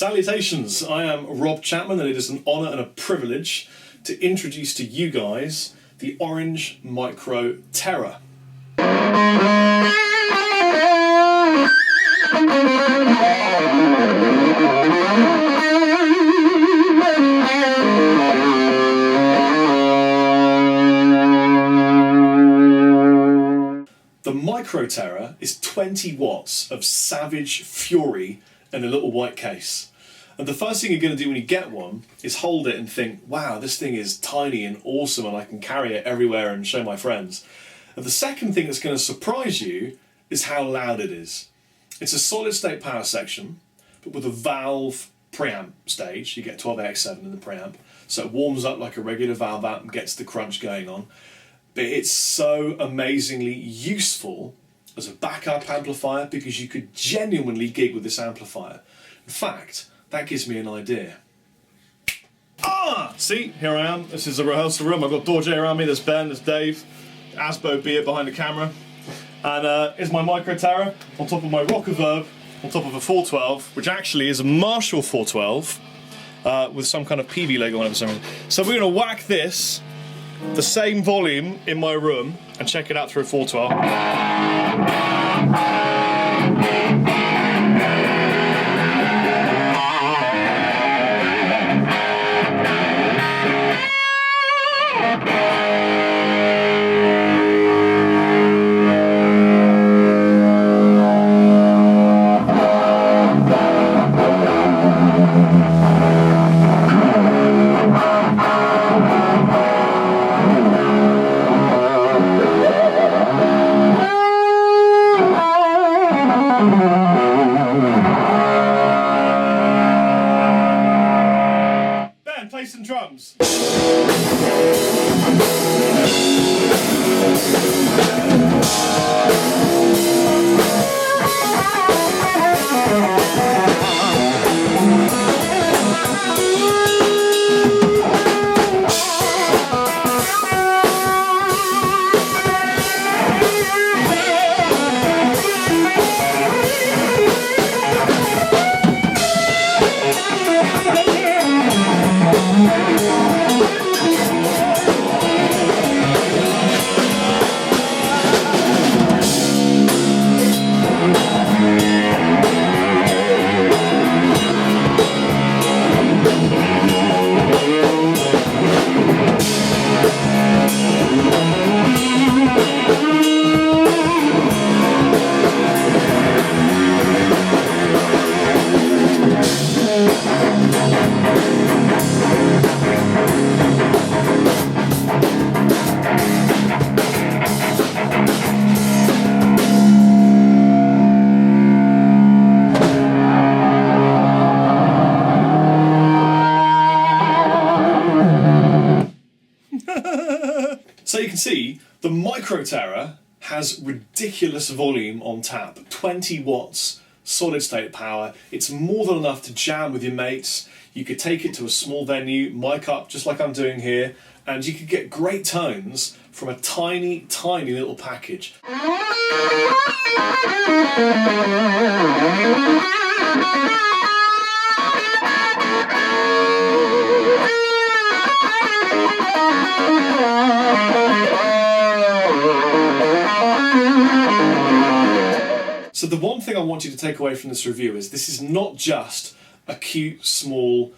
Salutations, I am Rob Chapman and it is an honour and a privilege to introduce to you guys the Orange Micro Terror. The Micro Terror is 20 watts of savage fury in a little white case. And the first thing you're going to do when you get one is hold it and think, wow, this thing is tiny and awesome and I can carry it everywhere and show my friends. And the second thing that's going to surprise you is how loud it is. It's a solid state power section, but with a valve preamp stage. You get 12AX7 in the preamp, so it warms up like a regular valve amp and gets the crunch going on. But it's so amazingly useful as a backup amplifier because you could genuinely gig with this amplifier. In fact, that gives me an idea. See, here I am. This is a rehearsal room. I've got Dorje around me, there's Ben, there's Dave, Asbo Beer behind the camera. And here's my Micro Terror on top of my Rocker Verb, on top of a 412, which actually is a Marshall 412 with some kind of PV logo on it for some reason. So we're going to whack this the same volume in my room and check it out through a 412. Play some drums. So you can see the Micro Terror has ridiculous volume on tap, 20 watts solid state power. It's more than enough to jam with your mates. You could take it to a small venue, mic up just like I'm doing here, and you could get great tones from a tiny, tiny little package. So the one thing I want you to take away from this review is this is not just a cute, small,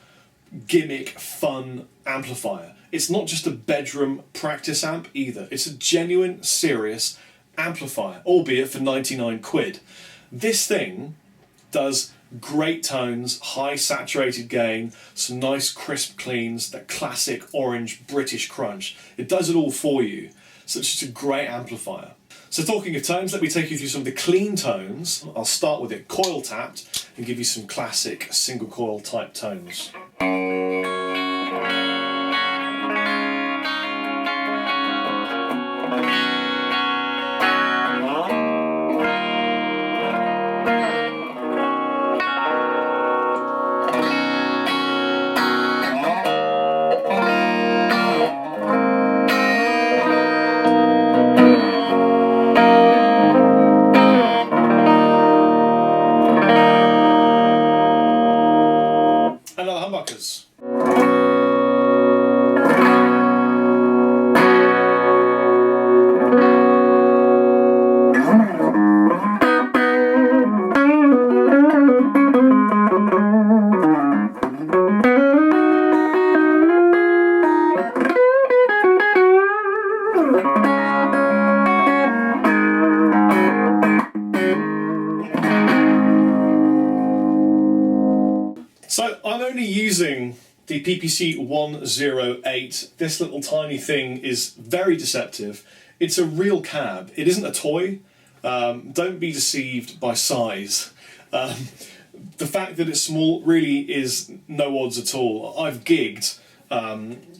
gimmick, fun amplifier. It's not just a bedroom practice amp either. It's a genuine, serious amplifier, albeit for 99 quid. This thing does great tones, high saturated gain, some nice crisp cleans, that classic orange British crunch. It does it all for you. So it's just a great amplifier. So talking of tones, let me take you through some of the clean tones. I'll start with it coil tapped and give you some classic single coil type tones. using the PPC 108. This little tiny thing is very deceptive. It's a real cab. It isn't a toy. Don't be deceived by size. The fact that it's small really is no odds at all. I've gigged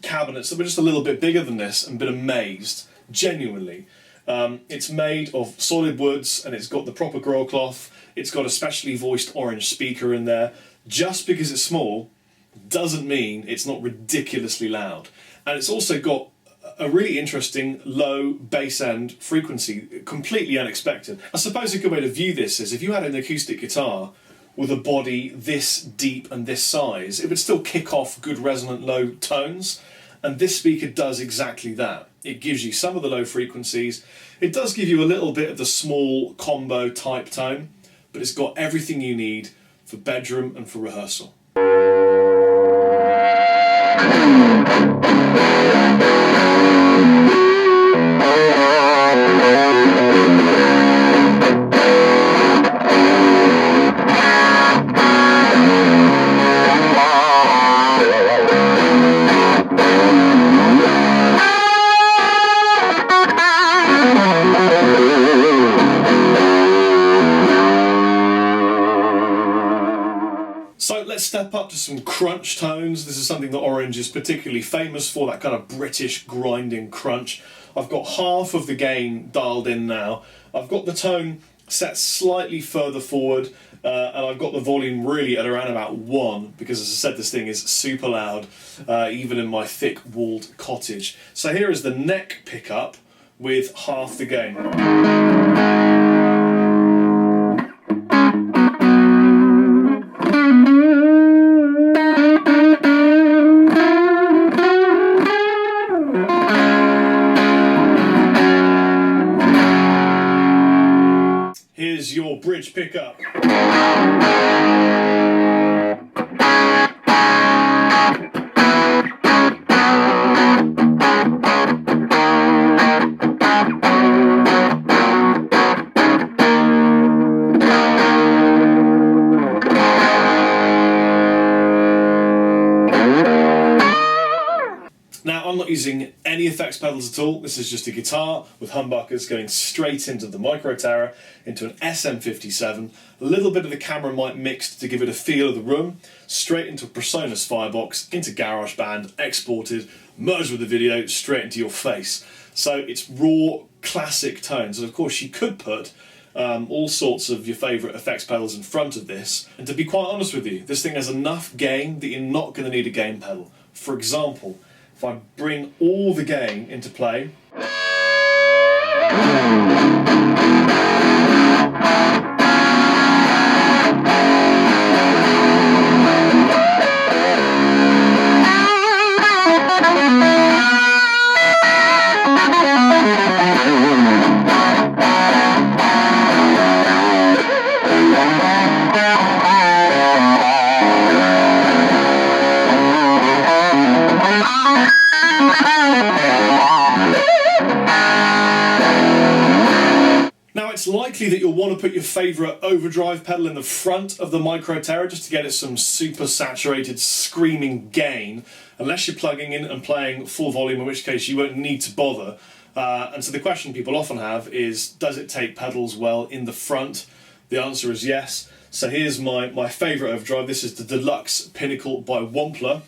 cabinets that were just a little bit bigger than this and been amazed, genuinely. It's made of solid woods and it's got the proper grow cloth. It's got a specially voiced orange speaker in there. Just because it's small doesn't mean it's not ridiculously loud. And it's also got a really interesting low bass end frequency, completely unexpected. I suppose a good way to view this is if you had an acoustic guitar with a body this deep and this size, it would still kick off good resonant low tones, and this speaker does exactly that. It gives you some of the low frequencies, it does give you a little bit of the small combo type tone, but it's got everything you need for bedroom and for rehearsal. So let's step up to some crunch tones. This is something that Orange is particularly famous for, that kind of British grinding crunch. I've got half of the gain dialed in now. I've got the tone set slightly further forward, and I've got the volume really at around about 1, because as I said, this thing is super loud, even in my thick walled cottage. So here is the neck pickup with half the gain. Here's your bridge pickup. Now, I'm not using any effects pedals at all. This is just a guitar with humbuckers going straight into the Micro Terror, into an SM57, a little bit of the camera mic mixed to give it a feel of the room, straight into a PreSonus Firebox, into GarageBand, exported, merged with the video, straight into your face. So it's raw, classic tones. And of course you could put all sorts of your favourite effects pedals in front of this. And to be quite honest with you, this thing has enough gain that you're not going to need a gain pedal. For example, if I bring all the gain into play, it's likely that you'll want to put your favourite overdrive pedal in the front of the Micro Terror just to get it some super saturated screaming gain, unless you're plugging in and playing full volume, in which case you won't need to bother. And so the question people often have is, does it take pedals well in the front? The answer is yes. So here's my favourite overdrive. This is the Deluxe Pinnacle by Wampler.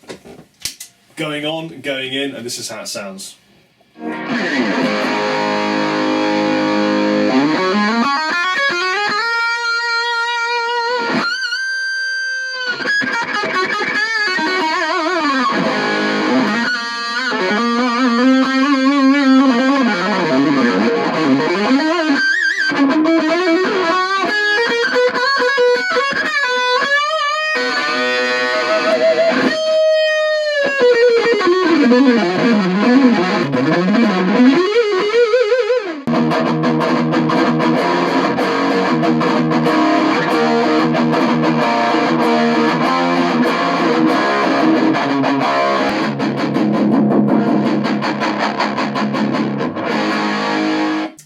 Going on, going in, and this is how it sounds.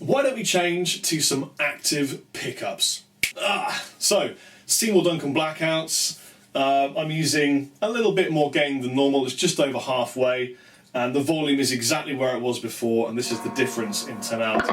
Why don't we change to some active pickups? So, Seymour Duncan blackouts, I'm using a little bit more gain than normal. It's just over halfway, and the volume is exactly where it was before, and this is the difference in tonality.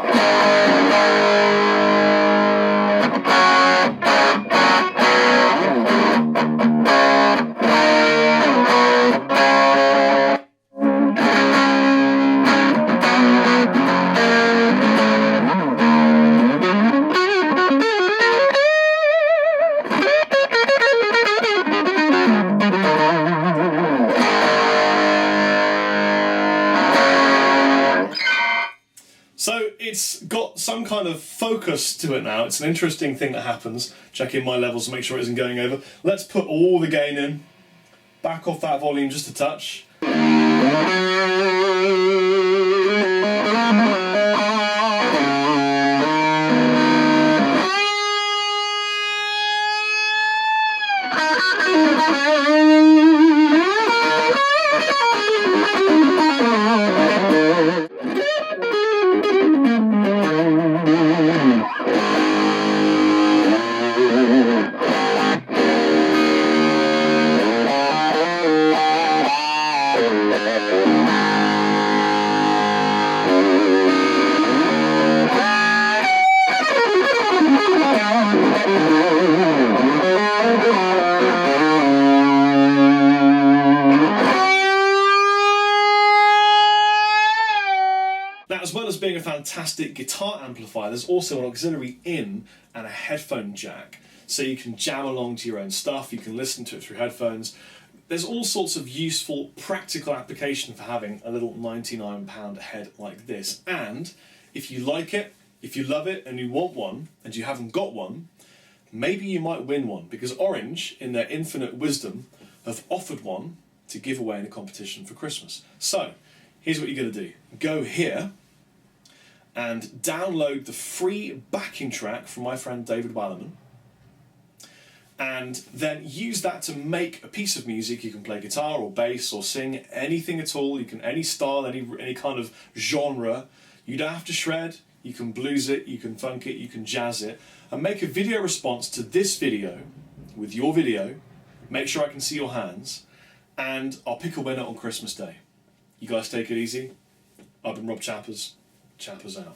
So it's got some kind of focus to it now. It's an interesting thing that happens. Checking my levels to make sure it isn't going over. Let's put all the gain in. Back off that volume just a touch. Now, as well as being a fantastic guitar amplifier, there's also an auxiliary in and a headphone jack. So you can jam along to your own stuff, you can listen to it through headphones. There's all sorts of useful, practical application for having a little £99 head like this. And if you like it, if you love it and you want one, and you haven't got one, maybe you might win one, because Orange, in their infinite wisdom, have offered one to give away in a competition for Christmas. So, here's what you're going to do. Go here and download the free backing track from my friend David Wallerman, and then use that to make a piece of music. You can play guitar or bass or sing, anything at all. You can, any style, any kind of genre. You don't have to shred. You can blues it, you can funk it, you can jazz it, and make a video response to this video with your video. Make sure I can see your hands, and I'll pick a winner on Christmas Day. You guys take it easy. I've been Rob Chappers. Chappers out.